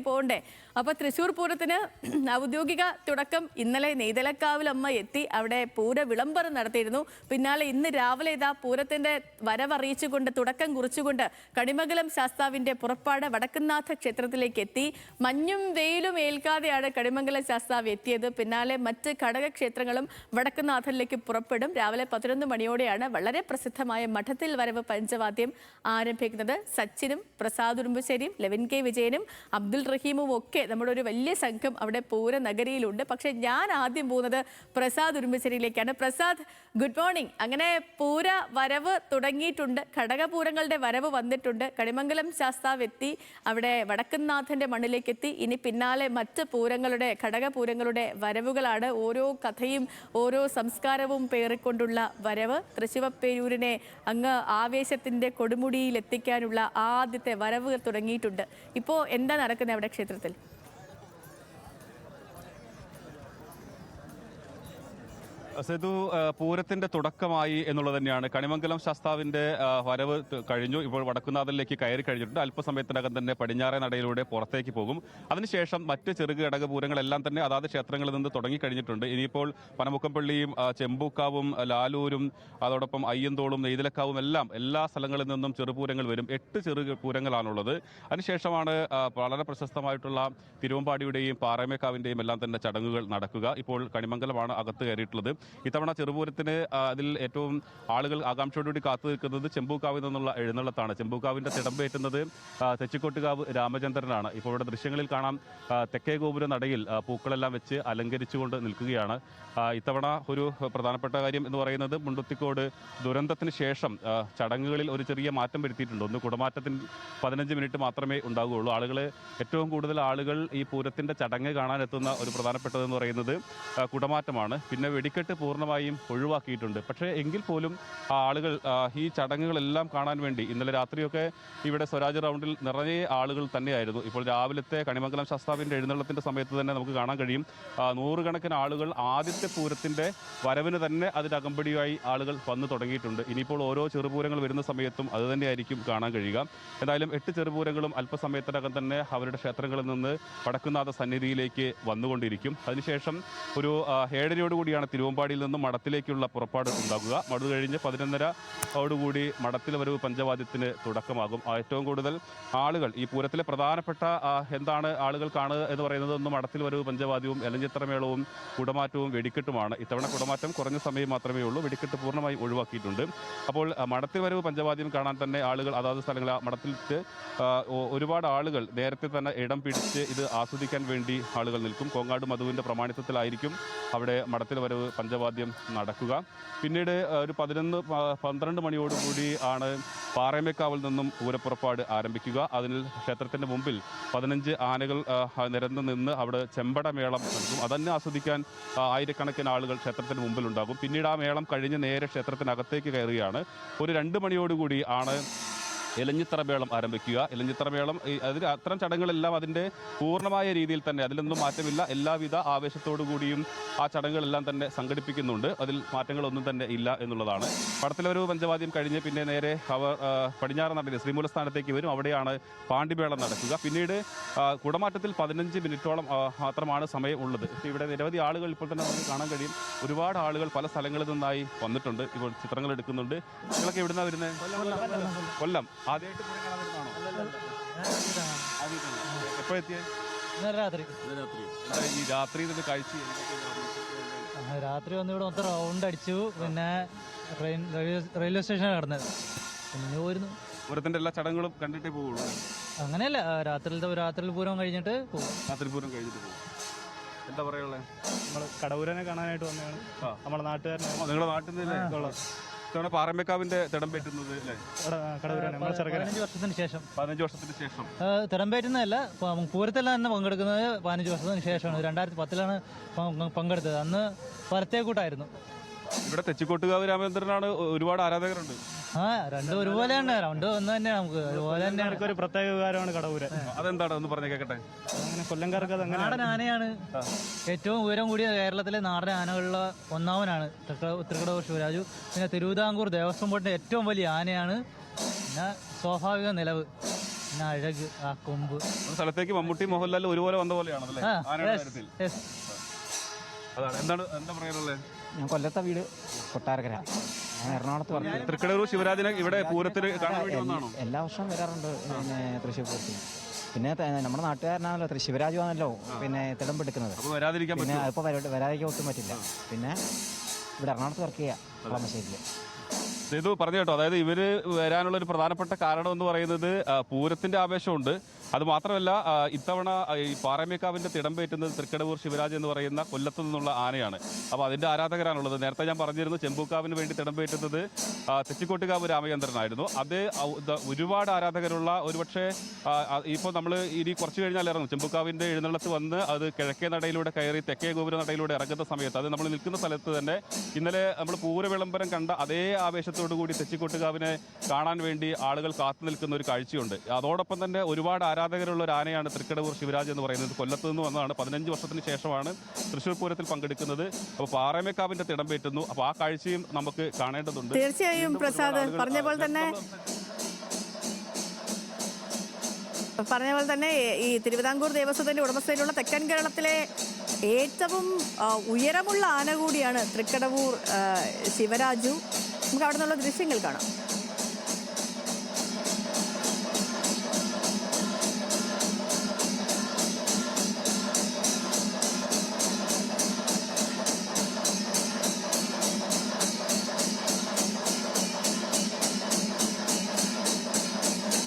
പോകണ്ടേ. അപ്പൊ തൃശ്ശൂർ പൂരത്തിന് ഔദ്യോഗിക തുടക്കം ഇന്നലെ നെയ്തലക്കാവിലമ്മ എത്തി അവിടെ പൂര വിളംബരം നടത്തിയിരുന്നു. പിന്നാലെ ഇന്ന് രാവിലെ ഇതാ പൂരത്തിന്റെ വരവറിയിച്ചുകൊണ്ട് തുടക്കം കുറിച്ചുകൊണ്ട് കണിമംഗലം ശാസ്താവിന്റെ പുറപ്പാട് വടക്കുംനാഥ ക്ഷേത്രത്തിലേക്ക് എത്തി. മഞ്ഞും വെയിലും ഏൽക്കാതെയാണ് കണിമംഗലം ശാസ്താവ് എത്തിയത്. പിന്നാലെ മറ്റ് ഘടകക്ഷേത്രങ്ങളും വടക്കുംനാഥനിലേക്ക് പുറപ്പെടും. രാവിലെ 11 മണിയോടെയാണ് വളരെ പ്രസിദ്ധമായ മഠത്തിൽ വരവ് പഞ്ചവാദ്യം ആരംഭിക്കുന്നത്. സച്ചിനും പ്രസാദ് ഉടുമ്പശ്ശേരിയും ലെവിൻ കെ വിജയനും അബ്ദുൽ റഹീമും ഒക്കെ നമ്മുടെ ഒരു വലിയ സംഘം അവിടെ പൂര നഗരിയിലുണ്ട്. പക്ഷെ ഞാൻ ആദ്യം പോകുന്നത് പ്രസാദ് ഉടുമ്പശ്ശേരിയിലേക്കാണ്. Prasad, good morning. അങ്ങനെ പൂര വരവ് തുടങ്ങിയിട്ടുണ്ട്, ഘടകപൂരങ്ങളുടെ വരവ് വന്നിട്ടുണ്ട്. കണിമംഗലം ശാസ്താവ് എത്തി, അവിടെ വടക്കുംനാഥന്റെ മണ്ണിലേക്ക് എത്തി. ഇനി പിന്നാലെ മറ്റ് പൂരങ്ങളുടെ ഘടകപൂരങ്ങളുടെ വരവുകളാണ്. ഓരോ കഥയും ഓരോ സംസ്കാരവും പേറിക്കൊണ്ടുള്ള വരവ്. തൃശ്ശിവപ്പേരൂരിനെ അങ്ങ് ആവേശത്തിന്റെ കൊടുമുടിയിൽ എത്തിക്കാനുള്ള ആദ്യത്തെ വരവുകൾ തുടങ്ങിയിട്ടുണ്ട്. ഇപ്പോൾ എന്താ നടക്കുന്നത് അവിടെ ക്ഷേത്രത്തിൽ? സേതു, പൂരത്തിന്റെ തുടക്കമായി എന്നുള്ളത് തന്നെയാണ്. കണിമംഗലം ശാസ്താവിന്റെ വരവ് കഴിഞ്ഞു. ഇപ്പോൾ വടക്കുംനാഥനിലേക്ക് കയറി കഴിഞ്ഞിട്ടുണ്ട്. അല്പസമയത്തിനകം തന്നെ പടിഞ്ഞാറേ നടയിലൂടെ പുറത്തേക്ക് പോകും. അതിനുശേഷം മറ്റ് ചെറുകിടക പൂരങ്ങളെല്ലാം തന്നെ അതാത് ക്ഷേത്രങ്ങളിൽ നിന്ന് തുടങ്ങിക്കഴിഞ്ഞിട്ടുണ്ട്. ഇനിയിപ്പോൾ പനമുക്കംപള്ളിയും ചെമ്പൂക്കാവും ലാലൂരും അതോടൊപ്പം അയ്യന്തോളും നെയ്തലക്കാവും എല്ലാ സ്ഥലങ്ങളിൽ നിന്നും ചെറുപൂരങ്ങൾ വരും. 8 ചെറു പൂരങ്ങളാണുള്ളത്. അതിനുശേഷമാണ് വളരെ പ്രശസ്തമായിട്ടുള്ള തിരുവമ്പാടിയുടെയും പാറമേക്കാവിന്റെയും എല്ലാം തന്നെ ചടങ്ങുകൾ നടക്കുക. ഇപ്പോൾ കണിമംഗലമാണ് അകത്ത് കയറിയിട്ടുള്ളത്. ഇത്തവണ ചെറുപൂരത്തിന് അതിൽ ഏറ്റവും ആളുകൾ ആകാംക്ഷയോടുകൂടി കാത്തു നിൽക്കുന്നത് ചെമ്പൂക്കാവിൽ നിന്നുള്ള എഴുന്നള്ളത്താണ്. ചെമ്പൂക്കാവിന്റെ തിടമ്പേറ്റുന്നത് തെച്ചിക്കോട്ടുകാവ് രാമചന്ദ്രനാണ്. ഇപ്പോൾ ഇവിടെ ദൃശ്യങ്ങളിൽ കാണാം, തെക്കേ ഗോപുര നടയിൽ പൂക്കളെല്ലാം വെച്ച് അലങ്കരിച്ചുകൊണ്ട് നിൽക്കുകയാണ്. ഇത്തവണ ഒരു പ്രധാനപ്പെട്ട കാര്യം എന്ന് പറയുന്നത് മുണ്ടുത്തിക്കോട് ദുരന്തത്തിന് ശേഷം ചടങ്ങുകളിൽ ഒരു ചെറിയ മാറ്റം വരുത്തിയിട്ടുണ്ട്. ഒന്ന്, കുടമാറ്റത്തിന് 15 മിനിറ്റ് മാത്രമേ ഉണ്ടാകുകയുള്ളൂ. ഏറ്റവും കൂടുതൽ ആളുകൾ ഈ പൂരത്തിന്റെ ചടങ്ങ് കാണാനെത്തുന്ന ഒരു പ്രധാനപ്പെട്ടതെന്ന് പറയുന്നത് കുടമാറ്റമാണ്. പിന്നെ വെടിക്കെട്ട് പൂർണ്ണമായും ഒഴിവാക്കിയിട്ടുണ്ട്. പക്ഷേ എങ്കിൽ പോലും ആളുകൾ ഈ ചടങ്ങുകളെല്ലാം കാണാൻ വേണ്ടി ഇന്നലെ രാത്രിയൊക്കെ ഇവിടെ സ്വരാജ് റൗണ്ടിൽ നിറയെ ആളുകൾ തന്നെയായിരുന്നു. ഇപ്പോൾ രാവിലത്തെ കണിമംഗലം ശാസ്താവിൻ്റെ എഴുന്നള്ളത്തിൻ്റെ സമയത്ത് തന്നെ നമുക്ക് കാണാൻ കഴിയും, 100 കണക്കിന് ആളുകൾ ആദ്യത്തെ പൂരത്തിൻ്റെ വരവിന് തന്നെ അതിൻ്റെ അകമ്പടിയായി ആളുകൾ വന്നു തുടങ്ങിയിട്ടുണ്ട്. ഇനിയിപ്പോൾ ഓരോ ചെറുപൂരങ്ങൾ വരുന്ന സമയത്തും അത് തന്നെയായിരിക്കും കാണാൻ കഴിയുക. എന്തായാലും 8 ചെറുപൂരങ്ങളും അല്പസമയത്തിനകം തന്നെ അവരുടെ ക്ഷേത്രങ്ങളിൽ നിന്ന് വടക്കുംനാഥ സന്നിധിയിലേക്ക് വന്നുകൊണ്ടിരിക്കും. അതിനുശേഷം ഒരു 7:30 തിരുവമ്പാടിയിൽ നിന്നും മഠത്തിലേക്കുള്ള പുറപ്പാട് ഉണ്ടാകുക. മഠ കഴിഞ്ഞ് 11:30 മഠത്തിൽ വരവ് പഞ്ചവാദ്യത്തിന് തുടക്കമാകും. ഏറ്റവും കൂടുതൽ ആളുകൾ ഈ പൂരത്തിലെ പ്രധാനപ്പെട്ട എന്താണ് ആളുകൾ കാണുക എന്ന് പറയുന്നത് ഒന്ന് മഠത്തിൽ വരവ് പഞ്ചവാദ്യവും എലഞ്ചിത്രമേളവും കുടമാറ്റവും വെടിക്കെട്ടുമാണ്. ഇത്തവണ കുടമാറ്റം കുറഞ്ഞ സമയം മാത്രമേ ഉള്ളൂ, വെടിക്കെട്ട് പൂർണ്ണമായി ഒഴിവാക്കിയിട്ടുണ്ട്. അപ്പോൾ മഠത്തിൽ വരവ് പഞ്ചവാദ്യം കാണാൻ തന്നെ ആളുകൾ അതാത് സ്ഥലങ്ങളിൽ മഠത്തിലേക്ക് ഒരുപാട് ആളുകൾ നേരത്തെ തന്നെ ഇടം പിടിച്ച് ഇത് ആസ്വദിക്കാൻ വേണ്ടി ആളുകൾ നിൽക്കും. കോങ്ങാട് മധുവിൻ്റെ പ്രമാണിത്വത്തിലായിരിക്കും അവിടെ മഠത്തിൽ വരവ് പഞ്ചവാദ്യം നടക്കുക. പിന്നീട് ഒരു 11-12 മണിയോടുകൂടി ആണ് പാറമേക്കാവിൽ നിന്നും പൂരപ്പുറപ്പാട് ആരംഭിക്കുക. അതിൽ ക്ഷേത്രത്തിൻ്റെ മുമ്പിൽ 15 ആനകൾ നിരന്ന് നിന്ന് അവിടെ ചെമ്പട മേളം നൽകും. അതന്നെ ആസ്വദിക്കാൻ ആയിരക്കണക്കിന് ആളുകൾ ക്ഷേത്രത്തിന് മുമ്പിലുണ്ടാകും. പിന്നീട് ആ മേളം കഴിഞ്ഞ് നേരെ ക്ഷേത്രത്തിനകത്തേക്ക് കയറുകയാണ്. ഒരു 2 മണിയോടുകൂടി ആണ് എലഞ്ഞിത്തറമേളം ആരംഭിക്കുക. എലഞ്ഞിത്തറമേളം അത്തരം ചടങ്ങുകളെല്ലാം അതിൻ്റെ പൂർണ്ണമായ രീതിയിൽ തന്നെ, അതിലൊന്നും മാറ്റമില്ല. എല്ലാവിധ ആവേശത്തോടു കൂടിയും ആ ചടങ്ങുകളെല്ലാം തന്നെ സംഘടിപ്പിക്കുന്നുണ്ട്. അതിൽ മാറ്റങ്ങളൊന്നും തന്നെ ഇല്ല എന്നുള്ളതാണ്. പടത്തിലൊരു പഞ്ചവാദ്യം കഴിഞ്ഞ് പിന്നെ നേരെ പടിഞ്ഞാറ് നടയിൽ ശ്രീമൂലസ്ഥാനത്തേക്ക് വരും. അവിടെയാണ് പാണ്ടിമേളം നടക്കുക. പിന്നീട് കുടമാറ്റത്തിൽ 15 മിനിറ്റോളം മാത്രമാണ് സമയം ഉള്ളത്. ഇവിടെ നിരവധി ആളുകൾ ഇപ്പോൾ തന്നെ നമുക്ക് കാണാൻ കഴിയും. ഒരുപാട് ആളുകൾ പല സ്ഥലങ്ങളിൽ നിന്നായി വന്നിട്ടുണ്ട്. ഇപ്പോൾ ചിത്രങ്ങൾ എടുക്കുന്നുണ്ട്. നിങ്ങളൊക്കെ എവിടുന്നാണ് വരുന്നത്? കൊല്ലം. ആദ്യമായിട്ട് പൂരം കാണാൻ വരുന്നതാണോ? എപ്പോഴെത്തിയ? ഈ രാത്രി കാഴ്ച രാത്രി വന്ന് ഇവിടെ മൊത്തം റൗണ്ട് അടിച്ചു. പിന്നെ റെയിൽവേ സ്റ്റേഷനിൽ കിടന്നത്. പിന്നെ പോയിരുന്നു. പൂരത്തിന്റെ എല്ലാ ചടങ്ങുകളും കണ്ടിട്ടേ പോവുള്ളൂ? അങ്ങനെയല്ല, രാത്രി പൂരം കഴിഞ്ഞിട്ട് പോകും. രാത്രി പൂരം കഴിഞ്ഞിട്ട് പോകും. എന്താ പറയാനുള്ളത്? നമ്മൾ കടവൂരനെ കാണാനായിട്ട് വന്നതാണ്. നമ്മുടെ നാട്ടുകാരനെ. നിങ്ങളുടെ നാട്ടിൽ നിന്നല്ലേ? പാറമേക്കാവിന്റെ തിടമ്പേറ്റുന്നത് 15 വർഷത്തിന് ശേഷം. 15 വർഷത്തിന് ശേഷം തിടമ്പേറ്റുന്നതല്ല, പൂരത്തിൽ തന്നെ പങ്കെടുക്കുന്നത് 15 വർഷത്തിന് ശേഷമാണ്. 2010 പങ്കെടുത്തത്. അന്ന് വലത്തേക്കൂട്ടായിരുന്നു. ഇവിടെ തെച്ചിക്കോട്ടുകാവ് രാമചന്ദ്രനാണ് ഒരുപാട് ആരാധകരുണ്ട്. രണ്ടും ഒരുപോലെയാണ്, രണ്ടും ഒന്ന് തന്നെയാണ്. നമുക്ക് അതുപോലെ തന്നെ ഒരു പ്രത്യേക വികാരമാണ് കടവൂര്. അതെന്താണ് ഒന്ന് പറഞ്ഞു കേൾക്കട്ടെ. അങ്ങനെ കൊല്ലംകാർക്ക് അത് നാടൻ ആനയാണ്. ഏറ്റവും ഉയരം കൂടിയ കേരളത്തിലെ നാടൻ ആനകളിലെ ഒന്നാമനാണ് തൃക്കടവൂർ ശിവരാജു. പിന്നെ തിരുവിതാംകൂർ ദേവസ്വം ബോർഡിന്റെ ഏറ്റവും വലിയ ആനയാണ്. പിന്നെ സ്വാഭാവിക നിലവ് പിന്നെ അഴക് ആ കൊമ്പ്. ഒരു സ്ഥലത്തേക്ക് മമ്മൂട്ടി മോഹൻലാൽ ഒരുപോലെ വന്ന പോലെയാണല്ലേ ആ, ആനയുടെ yes, കാര്യത്തിൽ? yes. അതാണ് എന്താ പറയാനുള്ളത്? ഞാൻ കൊല്ലത്തെ വീട് കൊട്ടാരക്കര, ഞാൻ എറണാകുളത്ത് പറഞ്ഞു. തൃക്കടൂർ ശിവരാജനെ ഇവിടെ പൂരത്തിന് കാണാൻ വേണ്ടി വന്നാണോ? എല്ലാ വർഷവും വരാറുണ്ട് പിന്നെ തൃശ്ശൂർ പൂരത്തിന്. പിന്നെ നമ്മുടെ നാട്ടുകാരനാണല്ലോ ശിവരാജു ആണല്ലോ പിന്നെ തിടമ്പെടുക്കുന്നത്. അപ്പൊ വരാതിരിക്കാൻ പിന്നെ പറ്റുമോ? അതിപ്പോൾ വരാതിരിക്കാൻ ഒട്ടും പറ്റില്ല. പിന്നെ ഇവിടെ എറണാകുളത്ത് വർക്ക് ചെയ്യാം കളമശ്ശേരിയിൽ. ഇത് പറഞ്ഞു കേട്ടോ, അതായത് ഇവര് വരാനുള്ള ഒരു പ്രധാനപ്പെട്ട കാരണം എന്ന് പറയുന്നത് പൂരത്തിന്റെ ആവേശമുണ്ട്. അത് മാത്രമല്ല ഇത്തവണ ഈ പാറമേക്കാവിന്റെ തിടമ്പേറ്റുന്നത് തൃക്കടവൂർ ശിവരാജ് എന്ന് പറയുന്ന കൊല്ലത്തു നിന്നുള്ള ആനയാണ്. അപ്പോൾ അതിന്റെ ആരാധകരാണുള്ളത്. നേരത്തെ ഞാൻ പറഞ്ഞിരുന്നു ചെമ്പൂക്കാവിന് വേണ്ടി തിടമ്പേറ്റുന്നത് തെച്ചിക്കോട്ടുകാവ് രാമചന്ദ്രനായിരുന്നു. അത് ഒരുപാട് ആരാധകരുള്ള, ഒരുപക്ഷെ ഇപ്പോൾ നമ്മൾ ഇനി കുറച്ച് കഴിഞ്ഞാൽ ഇറങ്ങും. ചെമ്പൂക്കാവിന്റെ എഴുന്നള്ളത്ത് വന്ന് അത് കിഴക്കേ നടയിലൂടെ കയറി തെക്കേ ഗോപുര നടയിലൂടെ ഇറങ്ങുന്ന സമയത്ത്, അത് നമ്മൾ നിൽക്കുന്ന സ്ഥലത്ത് തന്നെ ഇന്നലെ നമ്മൾ പൂര വിളംബരം കണ്ട അതേ ആവേശത്തോടു കൂടി തെച്ചിക്കോട്ടുകാവിനെ കാണാൻ വേണ്ടി ആളുകൾ കാത്തു നിൽക്കുന്ന ഒരു കാഴ്ചയുണ്ട്. അതോടൊപ്പം തന്നെ ഒരുപാട് ആരാധകരുള്ള ഒരു ആനയാണ് തൃക്കടവൂർ ശിവരാജ് എന്ന് പറയുന്നത്. കൊല്ലത്ത് നിന്ന് വന്നതാണ്. 15 വർഷത്തിന് ശേഷമാണ് തൃശ്ശൂർ പൂരത്തിൽ പങ്കെടുക്കുന്നത്. അപ്പോൾ പാറമേക്കാവിന്റെ തിടമ്പേറ്റുന്നു. അപ്പോൾ ആ കാഴ്ചയും നമുക്ക് കാണേണ്ടതുണ്ട്. തീർച്ചയായും പ്രസാദ് പറഞ്ഞ പോലെ തന്നെ ഈ തിരുവിതാംകൂർ ദേവസ്വത്തിന്റെ ഉടമസ്ഥയിലുള്ള തെക്കൻ കേരളത്തിലെ ഏറ്റവും ഉയരമുള്ള ആന കൂടിയാണ് തൃക്കടവൂർ ശിവരാജു. നമുക്ക് അവിടെ നിന്നുള്ള ദൃശ്യങ്ങൾ കാണാം.